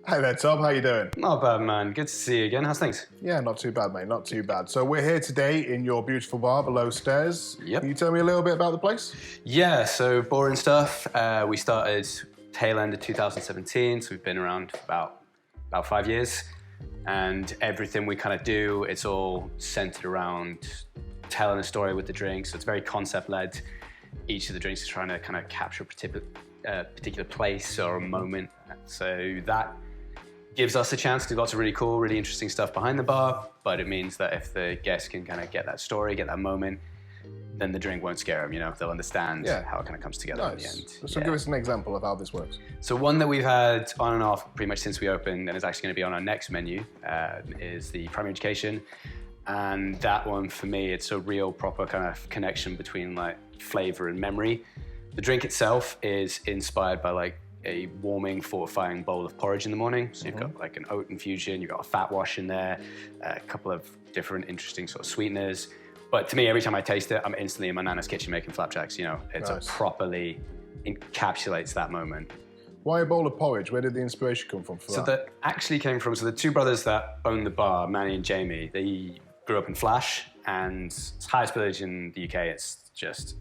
Hey there, Tom. How you doing? Not bad, man. Good to see you again. How's things? Yeah, not too bad, mate. Not too bad. So we're here today in your beautiful bar below stairs. Yep. Can you tell me a little bit about the place? Yeah, so boring stuff. We started tail end of 2017, so we've been around for about 5 years. And everything we kind of do, it's all centered around telling a story with the drinks. So it's very concept-led. Each of the drinks is trying to kind of capture a particular place or a moment. So that gives us a chance to do lots of really cool, really interesting stuff behind the bar, but it means that if the guests can kind of get that story, get that moment, then the drink won't scare them, you know? They'll understand how it kind of comes together in the end. So give us an example of how this works. So one that we've had on and off pretty much since we opened, and is actually going to be on our next menu, is the primary education. And that one, for me, it's a real proper kind of connection between like flavor and memory. The drink itself is inspired by like a warming, fortifying bowl of porridge in the morning. So you've got like an oat infusion, you've got a fat wash in there, a couple of different interesting sort of sweeteners. But to me, every time I taste it, I'm instantly in my nana's kitchen making flapjacks, you know. It's a properly encapsulates that moment. Why a bowl of porridge? Where did the inspiration come from for that? So that actually came from, so the two brothers that own the bar, Manny and Jamie, they grew up in Flash, and it's the highest village in the UK. It's just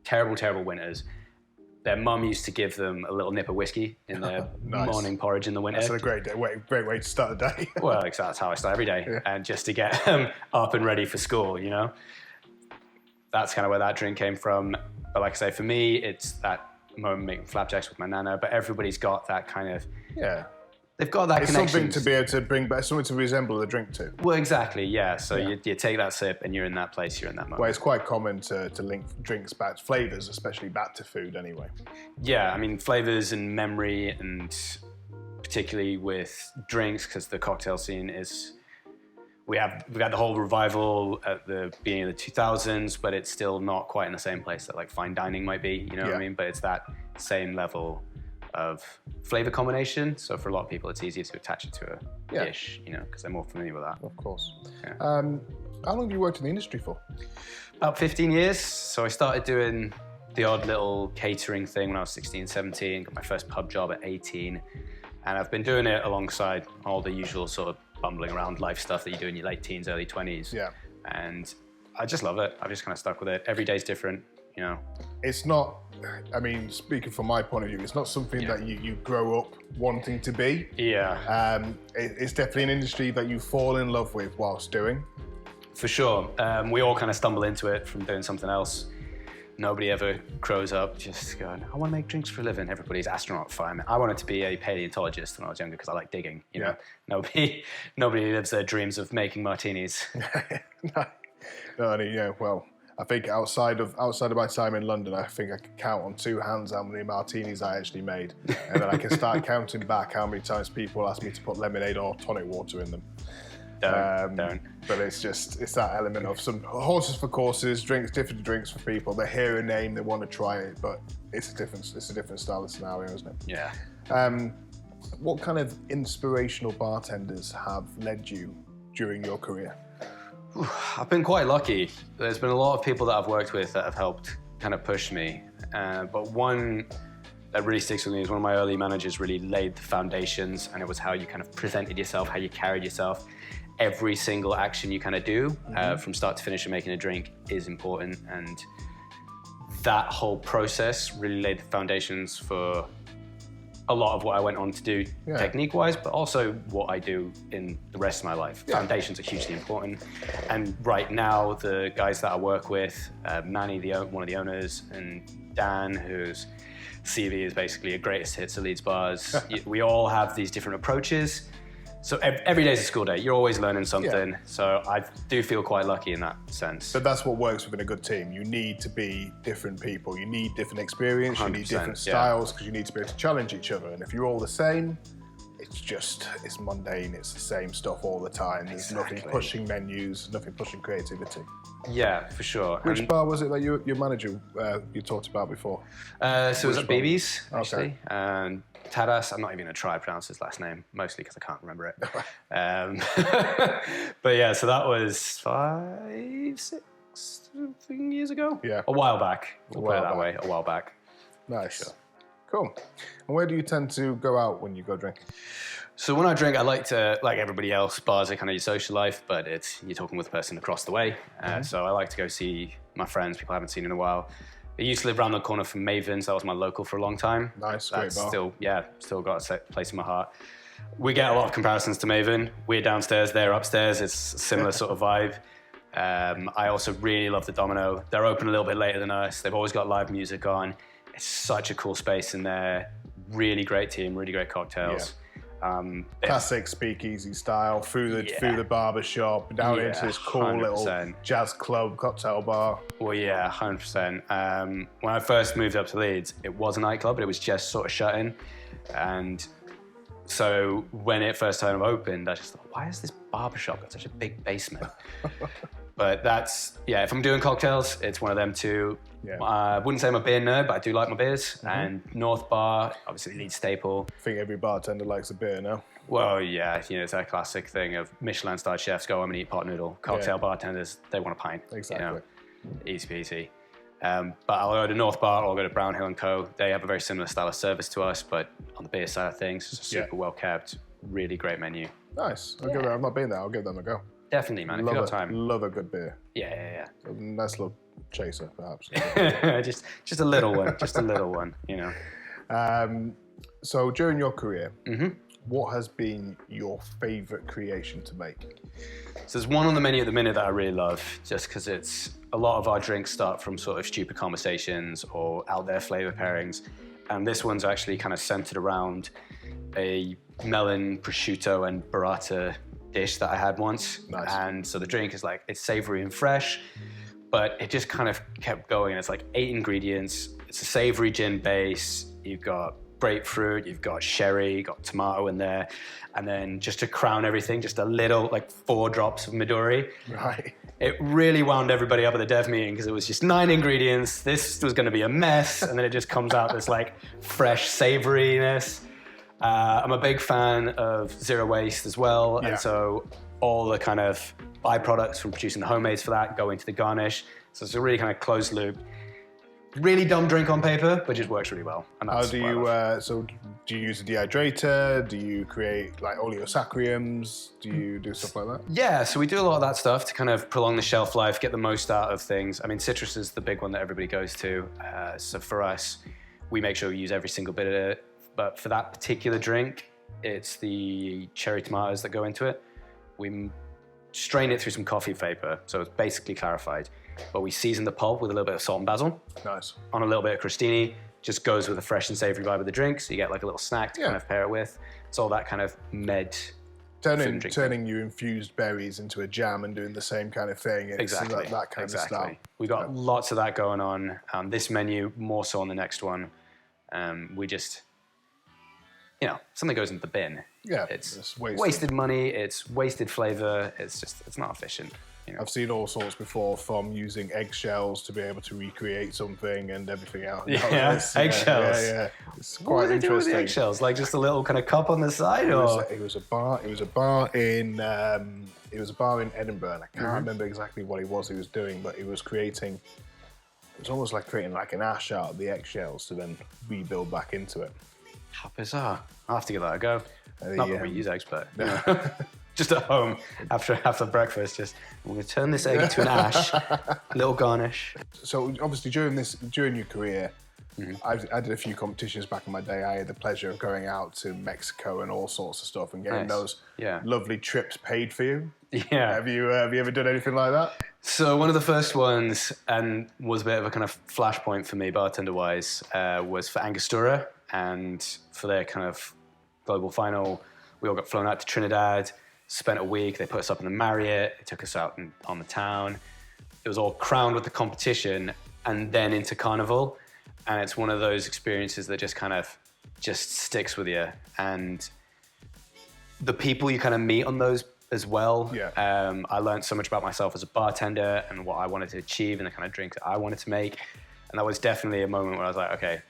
terrible, terrible winters. Their mum used to give them a little nip of whiskey in their morning porridge in the winter. That's a great day. Great way to start the day. Well, that's how I start every day, and just to get up and ready for school, you know? That's kind of where that drink came from. But like I say, for me, it's that moment making flapjacks with my nana, but everybody's got that kind of... Yeah. They've got that connection. Something to be able to bring back, something to resemble the drink to. Well, exactly, yeah. So you take that sip and you're in that place, you're in that moment. Well, it's quite common to link drinks back, flavours especially, back to food anyway. Yeah, I mean, flavours and memory, and particularly with drinks, because the cocktail scene is... We've had the whole revival at the beginning of the 2000s, but it's still not quite in the same place that like fine dining might be, you know what I mean? But it's that same level of flavor combination. So for a lot of people, it's easier to attach it to a dish, you know, because they're more familiar with that. Of course. Yeah. How long have you worked in the industry for? About 15 years. So I started doing the odd little catering thing when I was 16, 17, got my first pub job at 18. And I've been doing it alongside all the usual sort of bumbling around life stuff that you do in your late teens, early 20s. Yeah. And I just love it. I've just kind of stuck with it. Every day's different, you know. It's not, I mean, speaking from my point of view, it's not something that you grow up wanting to be. Yeah. It's definitely an industry that you fall in love with whilst doing. For sure. We all kind of stumble into it from doing something else. Nobody ever grows up just going, I want to make drinks for a living. Everybody's astronaut, fireman. I wanted to be a paleontologist when I was younger because I like digging, you know. Nobody lives their dreams of making martinis. Well, I think outside of my time in London, I think I can count on two hands how many martinis I actually made. And then I can start counting back how many times people ask me to put lemonade or tonic water in them. Don't. But it's that element of some horses for courses, different drinks for people. They hear a name, they want to try it, but it's a different style of scenario, isn't it? Yeah. What kind of inspirational bartenders have led you during your career? I've been quite lucky. There's been a lot of people that I've worked with that have helped kind of push me. But one that really sticks with me is one of my early managers really laid the foundations, and it was how you kind of presented yourself, how you carried yourself. Every single action you kind of do from start to finish of making a drink is important, and that whole process really laid the foundations for a lot of what I went on to do technique-wise, but also what I do in the rest of my life. Foundations are hugely important, and right now the guys that I work with, Manny, one of the owners, and Dan, whose CV is basically a greatest hits of Leeds bars. We all have these different approaches. So every day's a school day. You're always learning something. So I do feel quite lucky in that sense. But that's what works within a good team. You need to be different people. You need different experience. You need different styles because you need to be able to challenge each other. And if you're all the same, it's mundane. It's the same stuff all the time. There's nothing pushing menus, nothing pushing creativity. Yeah, for sure. Which bar was it that your manager you talked about before? So it was at Baby's, actually. And Taras, I'm not even going to try to pronounce his last name, mostly because I can't remember it. But yeah, so that was 5, 6 years ago? Yeah. A while back. We'll put it that way, a while back. Nice. Sure. Cool. And where do you tend to go out when you go drinking? So when I drink, I like to, like everybody else, bars are kind of your social life, but you're talking with a person across the way. So I like to go see my friends, people I haven't seen in a while. I used to live around the corner from Maven's. That was my local for a long time. Nice, That's great bar. still got a place in my heart. We get a lot of comparisons to Maven. We're downstairs, they're upstairs. It's a similar sort of vibe. I also really love the Domino. They're open a little bit later than us. They've always got live music on. It's such a cool space in there. Really great team, really great cocktails. Classic speakeasy style, through the barber shop, down into this cool 100%. little jazz club, cocktail bar. Well, yeah, 100%. When I first moved up to Leeds, it was a nightclub, but it was just sort of shut in. And so when it first time opened, I just thought, why has this barbershop got such a big basement? But that's, if I'm doing cocktails, it's one of them too. Yeah. I wouldn't say I'm a beer nerd, but I do like my beers. And North Bar, obviously Leeds staple. I think every bartender likes a beer now. Well, yeah, it's that classic thing of Michelin-starred chefs go home and eat pot noodle. Cocktail bartenders, they want a pint. Exactly. Easy peasy. But I'll go to North Bar or I'll go to Brownhill & Co. They have a very similar style of service to us, but on the beer side of things, it's super well kept, really great menu. Nice. I've not been there. I'll give them a go. Definitely, man. If you got time. Love a good beer. Yeah. A nice little chaser, perhaps. just a little one. Just a little one, So during your career, what has been your favourite creation to make? So there's one on the menu at the minute that I really love, just because it's a lot of our drinks start from sort of stupid conversations or out there flavour pairings. And this one's actually kind of centered around a melon, prosciutto and burrata dish that I had once. Nice. And so the drink is like, it's savory and fresh, but it just kind of kept going. It's like 8 ingredients. It's a savory gin base. You've got grapefruit, you've got sherry, you've got tomato in there. And then just to crown everything, just a little, like 4 drops of Midori. Right. It really wound everybody up at the dev meeting because it was just 9 ingredients. This was going to be a mess. And then it just comes out this like fresh savoriness. I'm a big fan of zero waste as well. And so all the kind of byproducts from producing the homemades for that go into the garnish. So it's a really kind of closed loop. Really dumb drink on paper, but just works really well. And How do you, do you use a dehydrator? Do you create like oleosaccharums? Do you do stuff like that? Yeah, so we do a lot of that stuff to kind of prolong the shelf life, get the most out of things. I mean, citrus is the big one that everybody goes to. So for us, we make sure we use every single bit of it. But for that particular drink, it's the cherry tomatoes that go into it. We strain it through some coffee vapor, so it's basically clarified. But we season the pulp with a little bit of salt and basil. Nice. On a little bit of crostini. Just goes with the fresh and savory vibe of the drink, so you get like a little snack to kind of pair it with. It's all that kind of turning your infused berries into a jam and doing the same kind of thing. It's exactly. That kind of style. We've got lots of that going on. This menu, more so on the next one. We just... something goes into the bin. Yeah, it's wasted money, it's wasted flavor, it's not efficient. I've seen all sorts before, from using eggshells to be able to recreate something and everything else. Eggshells. Yeah. It's quite what interesting. Do with the eggshells? Like just a little kind of cup on the side, or it was a bar in Edinburgh, and I can't remember exactly what he was doing, but he was creating. It was almost like creating like an ash out of the eggshells to then rebuild back into it. How bizarre! I'll have to give that a go. Not that we use eggs, but just at home after breakfast. We're going to turn this egg into an ash, little garnish. So obviously during your career, I did a few competitions back in my day. I had the pleasure of going out to Mexico and all sorts of stuff and getting those lovely trips paid for you. Yeah. Have you ever done anything like that? So one of the first ones, and was a bit of a kind of flashpoint for me bartender-wise, was for Angostura, and for their kind of global final, we all got flown out to Trinidad, spent a week. They put us up in the Marriott. They took us out on the town. It was all crowned with the competition and then into Carnival. And it's one of those experiences that just sticks with you. And the people you kind of meet on those as well. Yeah. I learned so much about myself as a bartender and what I wanted to achieve and the kind of drink that I wanted to make. And that was definitely a moment where I was like, okay,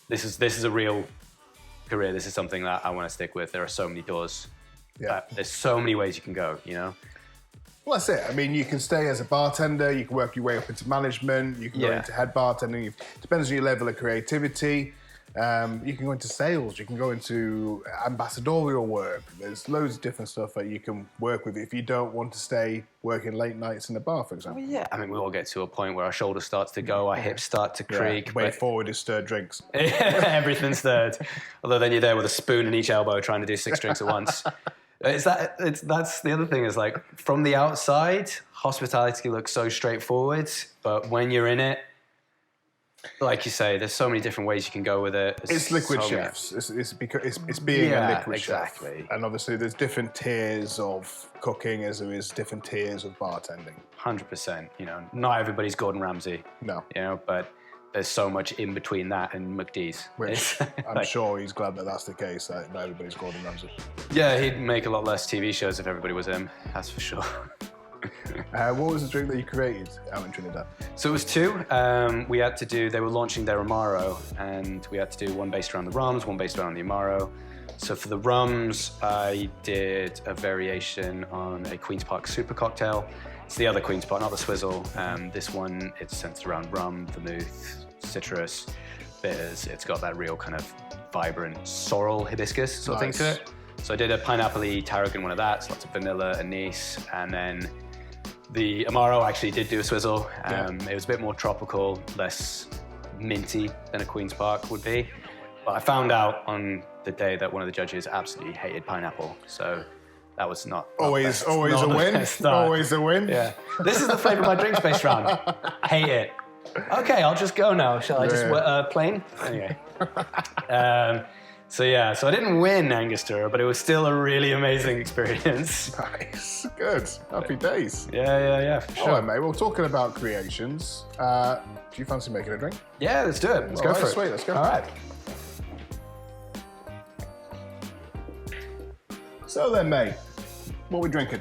this is a real career. This is something that I want to stick with. There are so many doors. Yeah. There's so many ways you can go, Well, that's it. I mean, you can stay as a bartender, you can work your way up into management, you can go into head bartending. It depends on your level of creativity. You can go into sales, you can go into ambassadorial work. There's loads of different stuff that you can work with if you don't want to stay working late nights in a bar, for example. Well, yeah, I mean, we all get to a point where our shoulder starts to go, our hips start to creak. Way forward is stirred drinks. Everything's stirred. Although then you're there with a spoon in each elbow trying to do 6 drinks at once. That's the other thing is like from the outside, hospitality looks so straightforward, but when you're in it, like you say, there's so many different ways you can go with it. It's liquid chefs. It's being a liquid chef. And obviously there's different tiers of cooking as there is different tiers of bartending. 100%. You know, not everybody's Gordon Ramsay. No. You know, but there's so much in between that and McDee's. Which I'm sure he's glad that that's the case, that not everybody's Gordon Ramsay. Yeah, he'd make a lot less TV shows if everybody was him, that's for sure. What was the drink that you created out in Trinidad? So it was 2. We had to do, they were launching their Amaro, and we had to do one based around the rums, one based around the Amaro. So for the rums, I did a variation on a Queen's Park Super Cocktail. It's the other Queen's Park, not the Swizzle. This one, it's centered around rum, vermouth, citrus, bitters. It's got that real kind of vibrant sorrel hibiscus sort of thing to it. So I did a pineapple-y tarragon one of that, so lots of vanilla, anise, and then the Amaro actually did do a swizzle. It was a bit more tropical, less minty than a Queen's Park would be. But I found out on the day that one of the judges absolutely hated pineapple, so that was not always a win. Always a win. Yeah. This is the flavour of my drinks based round. Hate it. Okay, I'll just go now. Shall I just plain? Anyway. So I didn't win Angostura, but it was still a really amazing experience. Nice, good, happy days. Yeah, for sure. All right, mate. Well, talking about creations, do you fancy making a drink? Yeah, let's do it. Let's go for it. Sweet, let's go. All right. So then, mate, what are we drinking?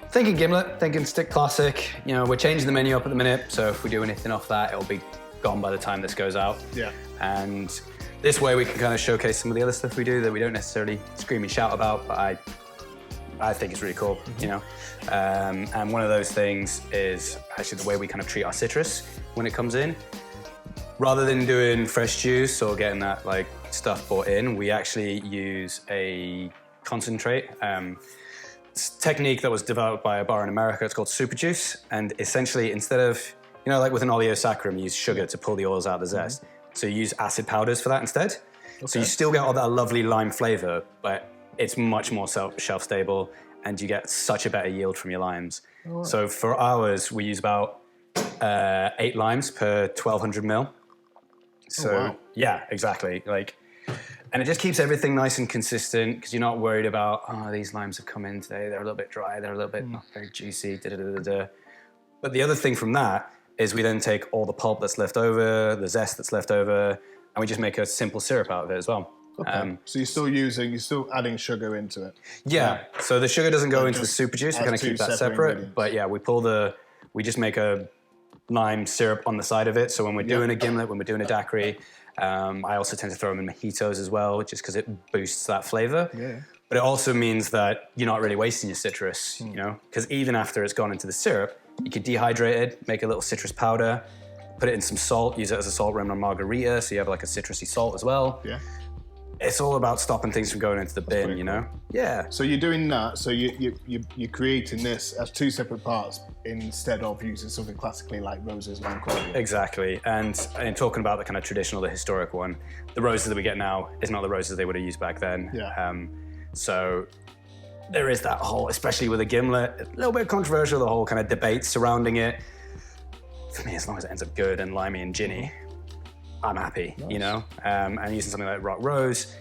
Thinking Gimlet, thinking stick classic. You know, we're changing the menu up at the minute, so if we do anything off that, it'll be gone by the time this goes out. Yeah. And this way we can kind of showcase some of the other stuff we do that we don't necessarily scream and shout about, but I think it's really cool, you know? And one of those things is actually the way we kind of treat our citrus when it comes in. Rather than doing fresh juice or getting that like stuff brought in, we actually use a concentrate. It's a technique that was developed by a bar in America. It's called super juice. And essentially instead of, you know, like with an oleo saccharum, you use sugar to pull the oils out of the zest. So you use acid powders for that instead. Okay. So you still get all that lovely lime flavor, but it's much more shelf stable and you get such a better yield from your limes. Oh, wow. So for ours, we use about 8 limes per 1,200 ml. So wow. Yeah, exactly. And it just keeps everything nice and consistent because you're not worried about, oh, these limes have come in today, they're a little bit dry, they're a little bit not very juicy, But the other thing from that is we then take all the pulp that's left over, the zest that's left over, and we just make a simple syrup out of it as well. Okay. So you're still adding sugar into it? Yeah. So the sugar doesn't go into the super juice. We kind of keep that separate. But yeah, we just make a lime syrup on the side of it. So when we're doing a gimlet, when we're doing a daiquiri, I also tend to throw them in mojitos as well, just because it boosts that flavor. Yeah. But it also means that you're not really wasting your citrus, you know? Because even after it's gone into the syrup, you could dehydrate it, make a little citrus powder, put it in some salt, use it as a salt rim on margarita, so you have like a citrusy salt as well. Yeah. It's all about stopping things from going into the bin, you know? Yeah. So you're doing that, so you're creating this as 2 separate parts instead of using something classically like roses, lime cordial. Exactly, and in talking about the kind of traditional, the historic one, the roses that we get now is not the roses they would have used back then. Yeah. So there is that whole, especially with a gimlet, a little bit controversial, the whole kind of debate surrounding it. For me, as long as it ends up good and limey and ginny, I'm happy, nice. You know? And using something like Rock Rose,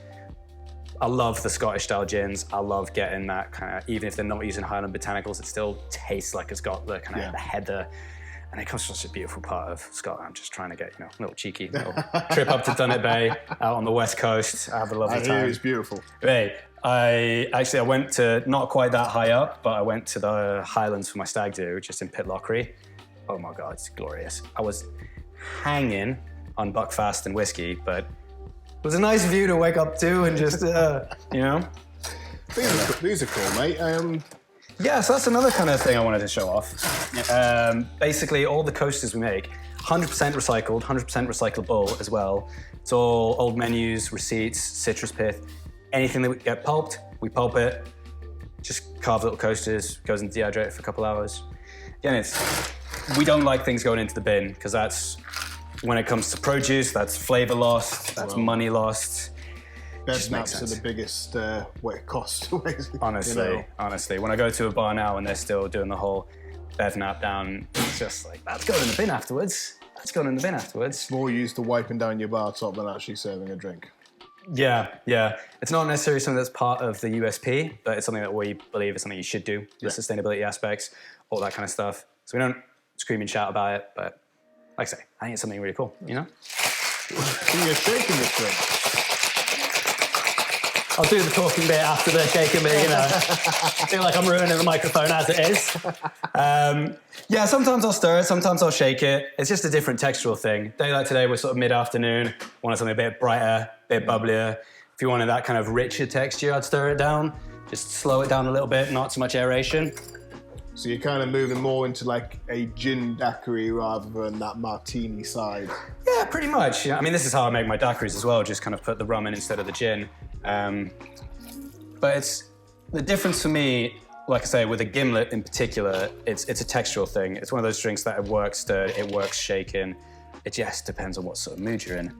I love the Scottish style gins. I love getting that kind of, even if they're not using Highland botanicals, it still tastes like it's got the kind of the heather. And it comes from such a beautiful part of Scotland. I'm just trying to get, you know, a little cheeky little trip up to Dunnet Bay, out on the west coast. I have a lovely time. It's beautiful. Hey, I went to, not quite that high up, but I went to the Highlands for my stag do, just in Pitlochry. Oh my God, it's glorious. I was hanging on buckfast and whiskey, but it was a nice view to wake up to and just, you know. These are cool, mate. Yeah, so that's another kind of thing I wanted to show off. Basically, all the coasters we make, 100% recycled, 100% recyclable as well. It's all old menus, receipts, citrus pith. Anything that we get pulped, we pulp it, just carve little coasters, goes in dehydrator for a couple hours. Again, we don't like things going into the bin because that's, when it comes to produce, that's flavor lost, that's money lost. Bed naps are the biggest what it costs. Honestly, honestly, when I go to a bar now and they're still doing the whole bev nap down, it's just like, that's going in the bin afterwards. That's going in the bin afterwards. More used to wiping down your bar top than actually serving a drink. Yeah. It's not necessarily something that's part of the USP, but it's something that we believe is something you should do. The sustainability aspects, all that kind of stuff. So we don't scream and shout about it, but like I say, I think it's something really cool, you know? So you're shaking this drink. I'll do the talking bit after the shaking bit, you know. I feel like I'm ruining the microphone as it is. Yeah, sometimes I'll stir it, sometimes I'll shake it. It's just a different textural thing. Day like today, we're sort of mid-afternoon, wanted something a bit brighter, a bit bubblier. If you wanted that kind of richer texture, I'd stir it down. Just slow it down a little bit, not so much aeration. So you're kind of moving more into like a gin daiquiri rather than that martini side. Yeah, pretty much. I mean, this is how I make my daiquiris as well, just kind of put the rum in instead of the gin. But it's the difference for me, like I say, with a Gimlet in particular, it's a textural thing. It's one of those drinks that it works stirred, it works shaken. It just depends on what sort of mood you're in.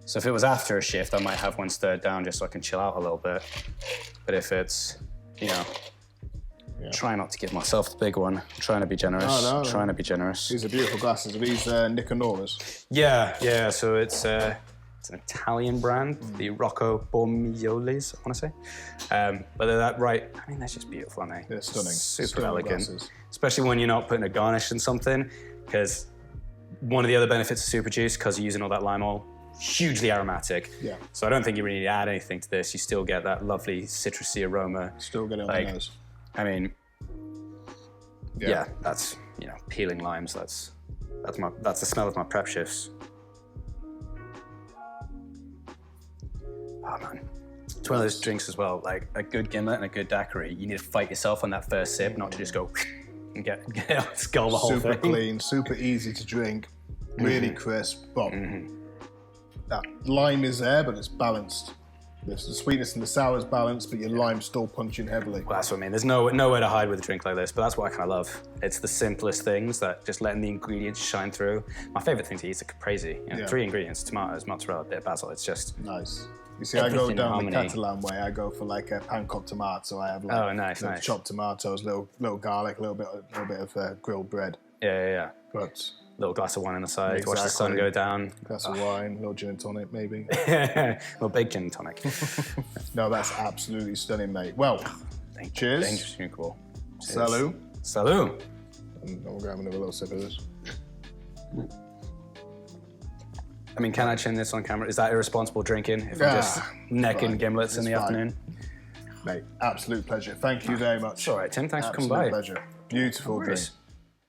So if it was after a shift, I might have one stirred down just so I can chill out a little bit. But if it's, you know, try not to give myself the big one. I'm trying to be generous. Trying to be generous. These are beautiful glasses. Are these Nicanoras? Yeah. So it's an Italian brand, the Rocco Bormiolis, I want to say. But they're that right. I mean, they're just beautiful, aren't they? They're stunning. Super elegant. Glasses. Especially when you're not putting a garnish in something, because one of the other benefits of super juice, because you're using all that lime oil, hugely aromatic. Yeah. So I don't think you really need to add anything to this. You still get that lovely citrusy aroma. Still get it on the nose. I mean, yeah, that's, you know, peeling limes. That's the smell of my prep shifts. Oh man, it's one of those drinks as well. Like a good Gimlet and a good daiquiri, you need to fight yourself on that first sip, not to just go and get skull the whole thing. Super clean, super easy to drink, really crisp. But that lime is there, but it's balanced. The sweetness and the sour is balanced, but your lime's still punching heavily. Well, that's what I mean. There's nowhere to hide with a drink like this, but that's what I kind of love. It's the simplest things that just letting the ingredients shine through. My favorite thing to eat is a caprese. You know, 3 ingredients: tomatoes, mozzarella, a bit of basil. It's just nice. You see, I go down the Catalan way. I go for like a pan con tomato. So I have like nice. chopped tomatoes, little garlic, a little bit of grilled bread. Yeah. But little glass of wine on the side, watch the sun go down. Glass of wine, little gin and tonic, maybe. Well, big gin and tonic. No, that's absolutely stunning, mate. Well, cheers. Dangerously cool. Salut. Salut. And I'll grab another little sip of this. I mean, can I chin this on camera? Is that irresponsible drinking if I'm just necking Gimlets in the afternoon? Mate, absolute pleasure. Thank you very much. It's all right, Tim. Thanks for coming by. Absolute pleasure. Beautiful drink.